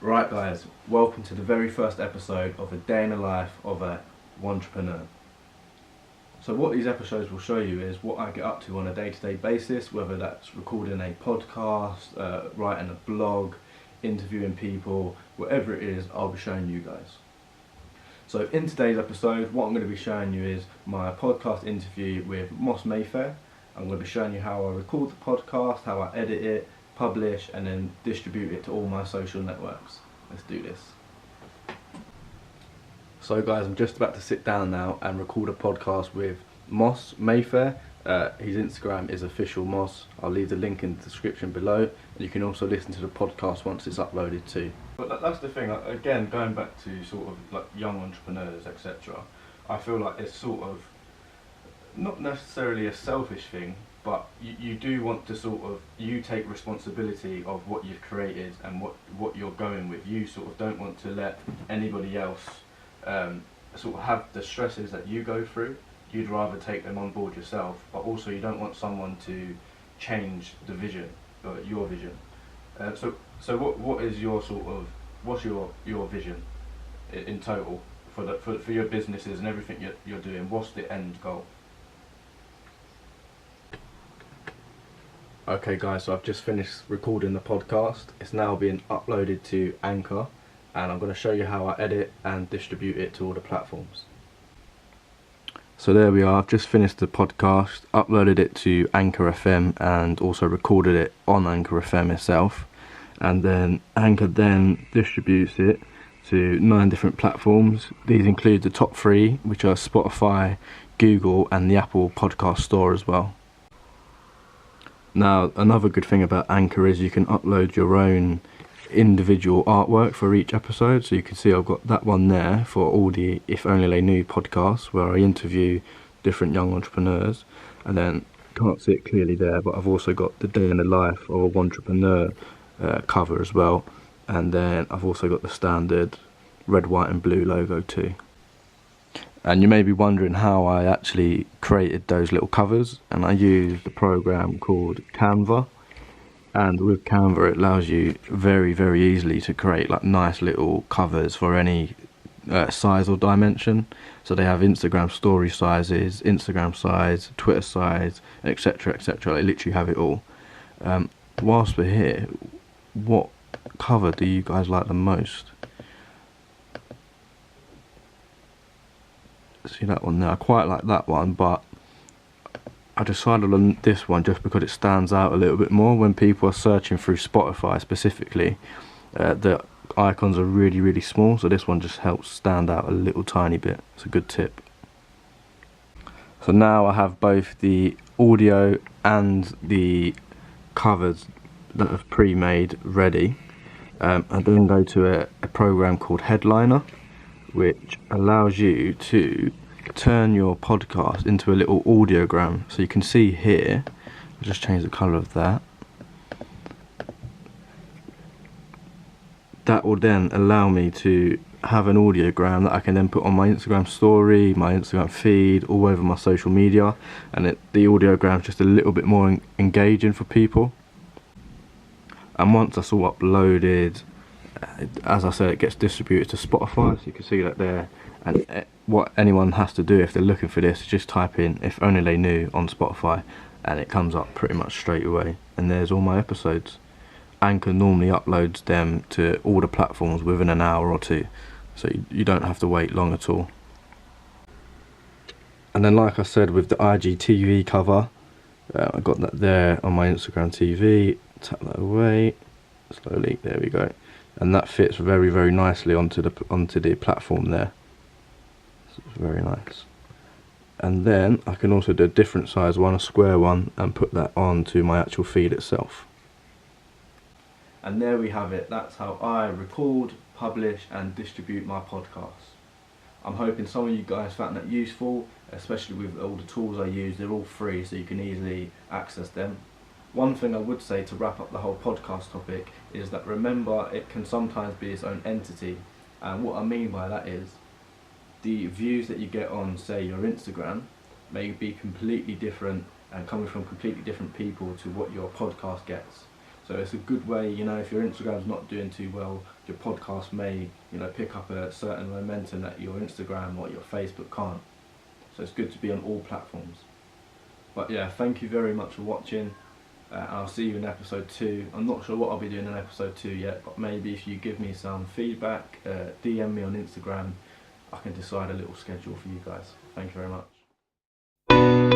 Right guys, welcome to the very first episode of a day in the life of a Wantrepreneur. So what these episodes will show you is what I get up to on a day-to-day basis, whether that's recording a podcast, writing a blog, interviewing people, whatever it is, I'll be showing you guys. So in today's episode, what I'm going to be showing you is my podcast interview with Moss Mayfair. I'm going to be showing you how I record the podcast, how I edit it, publish and then distribute it to all my social networks. Let's do this. So guys, I'm just about to sit down now and record a podcast with Moss Mayfair. His Instagram is official Moss. I'll leave the link in the description below, and you can also listen to the podcast once it's uploaded too. But that's the thing, again, going back to sort of like young entrepreneurs, etc. I feel like it's sort of not necessarily a selfish thing, but you do want to sort of, you take responsibility of what you've created and what you're going with. You sort of don't want to let anybody else sort of have the stresses that you go through. You'd rather take them on board yourself, but also you don't want someone to change the vision, your vision. So what is your sort of, what's your vision in total for your businesses and everything you're doing? What's the end goal? Okay guys, so I've just finished recording the podcast. It's now being uploaded to Anchor, and I'm going to show you how I edit and distribute it to all the platforms. So there we are, I've just finished the podcast, uploaded it to Anchor FM and also recorded it on Anchor FM itself. And then Anchor then distributes it to 9 different platforms. These include the top 3, which are Spotify, Google and the Apple Podcast Store as well. Now, another good thing about Anchor is you can upload your own individual artwork for each episode. So you can see I've got that one there for all the If Only They Knew podcasts, where I interview different young entrepreneurs. And then, can't see it clearly there, but I've also got the Day in the Life of a Wantrepreneur cover as well. And then I've also got the standard red, white and blue logo too. And you may be wondering how I actually created those little covers, and I used a program called Canva. And with Canva it allows you very easily to create like nice little covers for any size or dimension. So they have Instagram story sizes, Instagram size, Twitter size, etc. They literally have it all. Whilst we're here, what cover do you guys like the most? See that one there? I quite like that one, but I decided on this one just because it stands out a little bit more when people are searching through Spotify specifically. The icons are really small, so this one just helps stand out a little tiny bit. It's a good tip. So now I have both the audio and the covers that are pre-made ready. I then go to a program called Headliner, which allows you to turn your podcast into a little audiogram. So you can see here, I'll just change the colour of that. That will then allow me to have an audiogram that I can then put on my Instagram story, my Instagram feed, all over my social media, and the audiogram is just a little bit more engaging for people. And once that's all uploaded, as I said, it gets distributed to Spotify, so you can see that there. And what anyone has to do if they're looking for this is just type in If Only They Knew on Spotify, and it comes up pretty much straight away. And there's all my episodes. Anchor normally uploads them to all the platforms within an hour or two, so you don't have to wait long at all. And then, like I said, with the IGTV cover, I got that there on my Instagram TV. Tap that away slowly. There we go. And that fits very nicely onto the platform there. So it's very nice. And then I can also do a different size one, a square one, and put that onto my actual feed itself. And there we have it. That's how I record, publish and distribute my podcasts. I'm hoping some of you guys found that useful, especially with all the tools I use. They're all free, so you can easily access them. One thing I would say to wrap up the whole podcast topic is that remember, it can sometimes be its own entity, and what I mean by that is the views that you get on, say, your Instagram may be completely different and coming from completely different people to what your podcast gets. So it's a good way, you know, if your Instagram's not doing too well, your podcast may, you know, pick up a certain momentum that your Instagram or your Facebook can't. So it's good to be on all platforms. But yeah, thank you very much for watching. I'll see you in episode 2. I'm not sure what I'll be doing in episode 2 yet, but maybe if you give me some feedback, DM me on Instagram, I can decide a little schedule for you guys. Thank you very much.